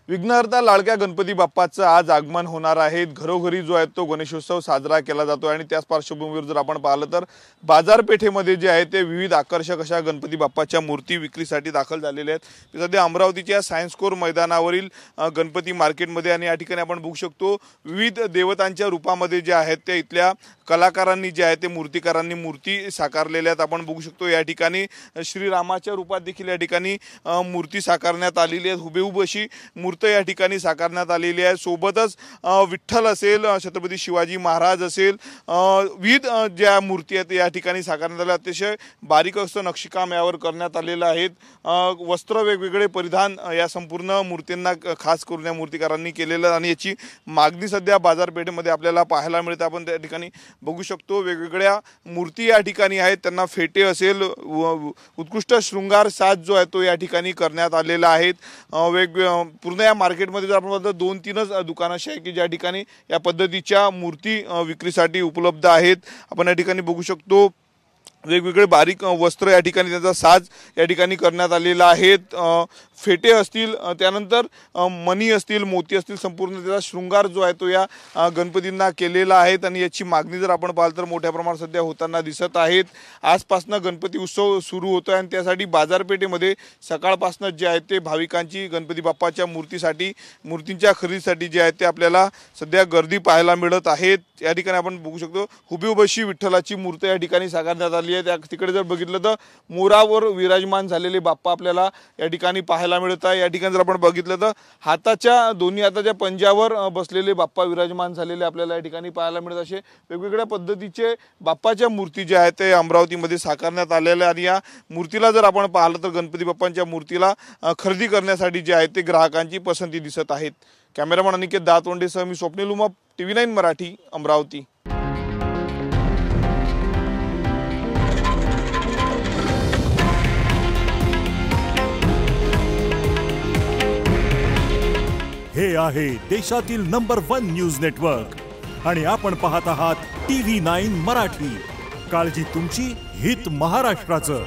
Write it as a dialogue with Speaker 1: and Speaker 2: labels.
Speaker 1: विघ्नहर्ता लाडक्या गणपती बाप्पाचं आज आगमन होणार आहे। घरोघरी जो आहे तो गणेशोत्सव साजरा केला जातो आणि त्याच पार्श्वभूमीवर जर आपण पाहिलं तर बाजारपेठेमध्ये जे आहे ते विविध आकर्षक अशा गणपती बाप्पाच्या मूर्ती विक्रीसाठी दाखल झालेल्या आहेत। सध्या अमरावतीच्या सायन्स कोर मैदानावरील गणपती मार्केटमध्ये आणि या ठिकाणी आपण बघू शकतो विविध देवतांच्या रूपामध्ये जे आहेत ते इथल्या कलाकारांनी जे आहे ते मूर्तिकारांनी मूर्ती साकारलेल्या आहेत। आपण बघू शकतो या ठिकाणी श्रीरामाच्या रूपात देखील या ठिकाणी मूर्ती साकारण्यात आलेली आहे। हुबेहूब अशी मूर्ती या ठिकाणी साकारण्यात आलेली आहे। सोबतच विठ्ठल असेल, छत्रपती शिवाजी महाराज असेल, विविध ज्या मूर्ती आहेत या ठिकाणी साकारण्यात आल्या। अतिशय बारीक असं नक्षीकाम यावर करण्यात आलेलं आहे। वस्त्र वेगवेगळे परिधान या संपूर्ण मूर्तींना खास करून या मूर्तिकारांनी केलेलं आणि याची मागणी सध्या बाजारपेठेमध्ये आपल्याला पाहायला मिळते। आपण त्या ठिकाणी बघू शकतो वेगवेगळ्या मूर्ती या ठिकाणी आहेत, त्यांना फेटे असेल, उत्कृष्ट शृंगार साज जो आहे तो या ठिकाणी करण्यात आलेला आहे। पूर्ण या मार्केटमध्ये जर आपण बघतो 2-3च दुकानं अशी आहे की ज्या ठिकाणी या पद्धतीच्या मूर्ती विक्रीसाठी उपलब्ध आहेत। आपण या ठिकाणी बघू शकतो वेगवेगळे बारीक वस्त्र या ठिकाणी त्याचा साज या ठिकाणी करण्यात आलेला आहे। फेटे असतील, त्यानंतर मणी असतील, मोती असतील, संपूर्ण त्याचा शृंगार जो आहे तो या गणपतींना केलेला आहे आणि याची मागणी जर आपण पाहिलं तर मोठ्या प्रमाणात सध्या होताना दिसत आहेत। आजपासून गणपती उत्सव सुरू होतो आहे आणि त्यासाठी बाजारपेठेमध्ये सकाळपासून जे आहे ते भाविकांची गणपती बाप्पाच्या मूर्तींच्या खरेदीसाठी जे आहे ते आपल्याला सध्या गर्दी पाहायला मिळत आहेत। या ठिकाणी आपण बघू शकतो हुबेहूब अशी विठ्ठलाची मूर्ती या ठिकाणी साकारण्यात आली आहे। तिकडे जर बघितलं तर मोरावर विराजमान झालेले बाप्पा आपल्याला या ठिकाणी पाहायला मिळत आहे। या ठिकाणी जर आपण बघितलं तर दोन्ही हाताच्या पंजावर बसलेले बाप्पा विराजमान झालेले आपल्याला या ठिकाणी पाहायला मिळत। असे वेगवेगळ्या पद्धतीचे बाप्पाच्या मूर्ती ज्या आहेत ते अमरावतीमध्ये साकारण्यात आलेल्या आणि या मूर्तीला जर आपण पाहिलं तर गणपती बाप्पांच्या मूर्तीला खरेदी करण्यासाठी जे आहे ते ग्राहकांची पसंती दिसत आहेत। कॅमेरामन अनिकेत दातवंडेसह मी स्वप्नील उमाप, TV9 मराठी, अमरावती।
Speaker 2: हे आहे देशातील नंबर 1 न्यूज नेटवर्क आणि आपण पाहत आहात TV9 मराठी। काळजी तुमची, हित महाराष्ट्राचं।